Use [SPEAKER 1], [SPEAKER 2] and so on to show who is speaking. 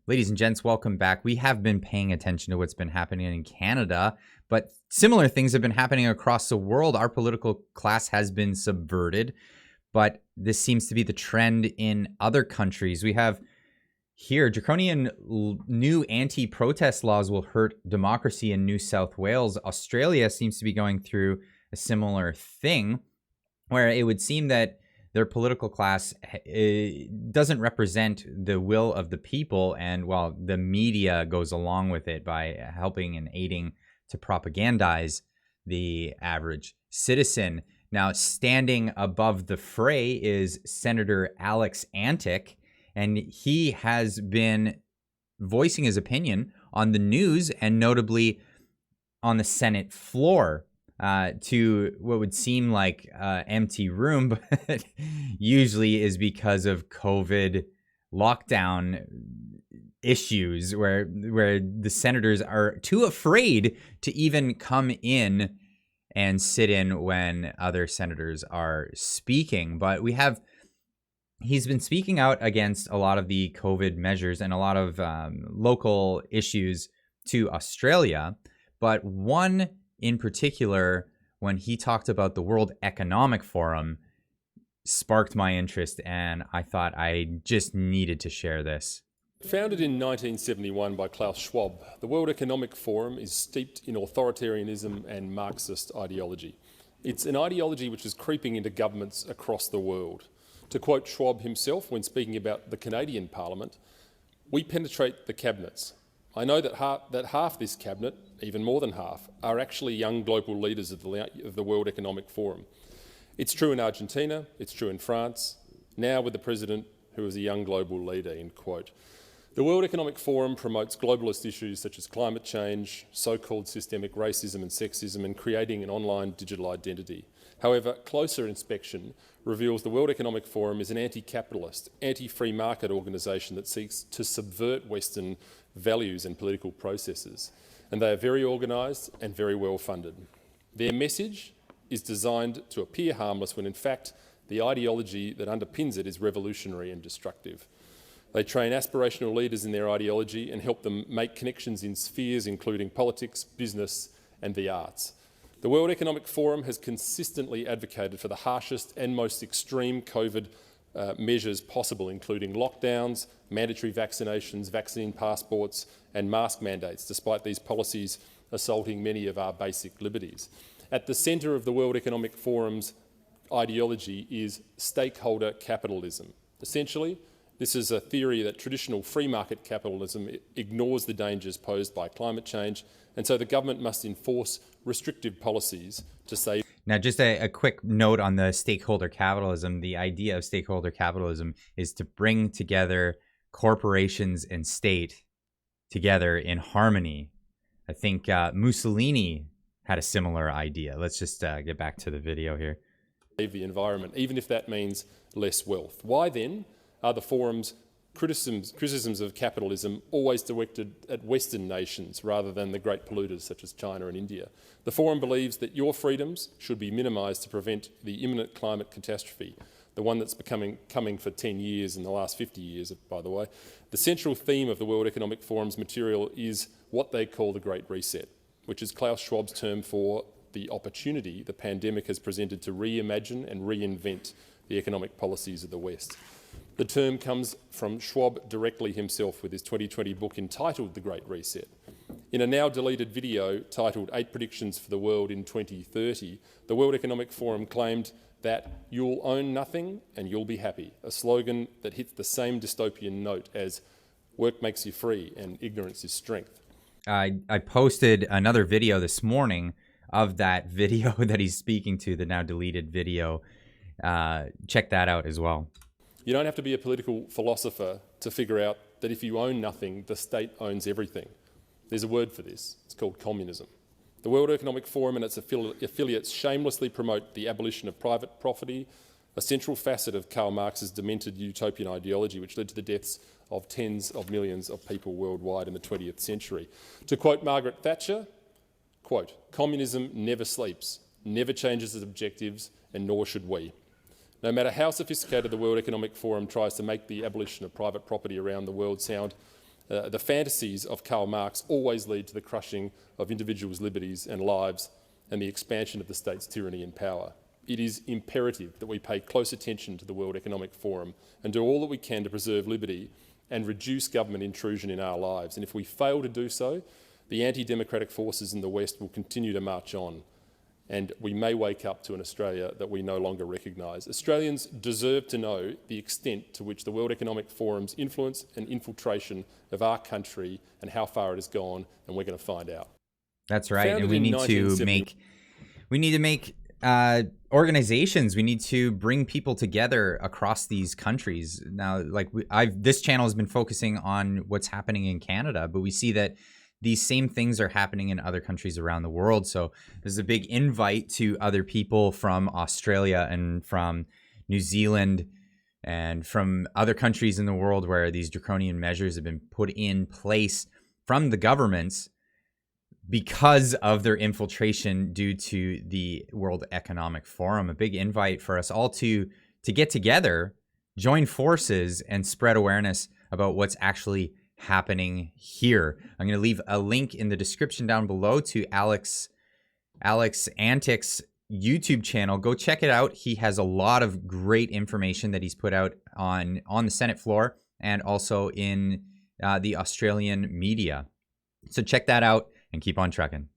[SPEAKER 1] Ladies and gents, welcome back. We have been paying attention to what's been happening in Canada, but similar things have been happening across the world. Our political class has been subverted, but this seems to be the trend in other countries. We have here draconian new anti-protest laws will hurt democracy in New South Wales. Australia seems to be going through a similar thing where it would seem that their political class doesn't represent the will of the people, and while the media goes along with it by helping and aiding to propagandize the average citizen. Now, standing above the fray is Senator Alex Antic, and he has been voicing his opinion on the news and notably on the Senate floor. To what would seem like empty room, but usually is because of COVID lockdown issues where the senators are too afraid to even come in and sit in when other senators are speaking. But he's been speaking out against a lot of the COVID measures and a lot of local issues to Australia. But one in particular, when he talked about the World Economic Forum, sparked my interest, and I thought I just needed to share this.
[SPEAKER 2] Founded in 1971 by Klaus Schwab, the World Economic Forum is steeped in authoritarianism and Marxist ideology. It's an ideology which is creeping into governments across the world. To quote Schwab himself when speaking about the Canadian Parliament, "We penetrate the cabinets. I know that half this cabinet, even more than half, are actually young global leaders of the World Economic Forum. It's true in Argentina, it's true in France, now with the president who is a young global leader," end quote. The World Economic Forum promotes globalist issues such as climate change, so-called systemic racism and sexism, and creating an online digital identity. However, closer inspection reveals the World Economic Forum is an anti-capitalist, anti-free market organisation that seeks to subvert Western values and political processes, and they are very organised and very well funded. Their message is designed to appear harmless when in fact the ideology that underpins it is revolutionary and destructive. They train aspirational leaders in their ideology and help them make connections in spheres including politics, business and the arts. The World Economic Forum has consistently advocated for the harshest and most extreme COVID measures possible, including lockdowns, mandatory vaccinations, vaccine passports and mask mandates, despite these policies assaulting many of our basic liberties. At the centre of the World Economic Forum's ideology is stakeholder capitalism. Essentially, this is a theory that traditional free market capitalism ignores the dangers posed by climate change, and so the government must enforce restrictive policies to save.
[SPEAKER 1] Now, just a quick note on the stakeholder capitalism. The idea of stakeholder capitalism is to bring together corporations and state together in harmony. I think Mussolini had a similar idea. Let's just get back to the video here.
[SPEAKER 2] Save the environment, even if that means less wealth. Why then are the forum's criticisms of capitalism always directed at Western nations rather than the great polluters such as China and India? The Forum believes that your freedoms should be minimised to prevent the imminent climate catastrophe, the one that's coming for 10 years in the last 50 years, by the way. The central theme of the World Economic Forum's material is what they call the Great Reset, which is Klaus Schwab's term for the opportunity the pandemic has presented to reimagine and reinvent the economic policies of the West. The term comes from Schwab directly himself with his 2020 book entitled The Great Reset. In a now deleted video titled 8 Predictions for the World in 2030, the World Economic Forum claimed that "you'll own nothing and you'll be happy," a slogan that hits the same dystopian note as "work makes you free and ignorance is strength."
[SPEAKER 1] I posted another video this morning of that video that he's speaking to, the now deleted video. Check that out as well.
[SPEAKER 2] You don't have to be a political philosopher to figure out that if you own nothing, the state owns everything. There's a word for this. It's called communism. The World Economic Forum and its affiliates shamelessly promote the abolition of private property, a central facet of Karl Marx's demented utopian ideology which led to the deaths of tens of millions of people worldwide in the 20th century. To quote Margaret Thatcher, quote, "Communism never sleeps, never changes its objectives, and nor should we." No matter how sophisticated the World Economic Forum tries to make the abolition of private property around the world sound, The fantasies of Karl Marx always lead to the crushing of individuals' liberties and lives and the expansion of the state's tyranny and power. It is imperative that we pay close attention to the World Economic Forum and do all that we can to preserve liberty and reduce government intrusion in our lives. And if we fail to do so, the anti-democratic forces in the West will continue to march on, and we may wake up to an Australia that we no longer recognise. Australians deserve to know the extent to which the World Economic Forum's influence and infiltration of our country and how far it has gone, and we're going to find out.
[SPEAKER 1] That's right,
[SPEAKER 2] Founded
[SPEAKER 1] and we
[SPEAKER 2] in
[SPEAKER 1] need to make organizations. We need to bring people together across these countries. Now, like this channel has been focusing on what's happening in Canada, but we see that these same things are happening in other countries around the world. So there's a big invite to other people from Australia and from New Zealand and from other countries in the world where these draconian measures have been put in place from the governments because of their infiltration due to the World Economic Forum. A big invite for us all to get together, join forces, and spread awareness about what's actually happening here. I'm going to leave a link in the description down below to Alex Antic's YouTube channel. Go check it out. He has a lot of great information that he's put out on the Senate floor and also in the Australian media. So check that out and keep on trucking.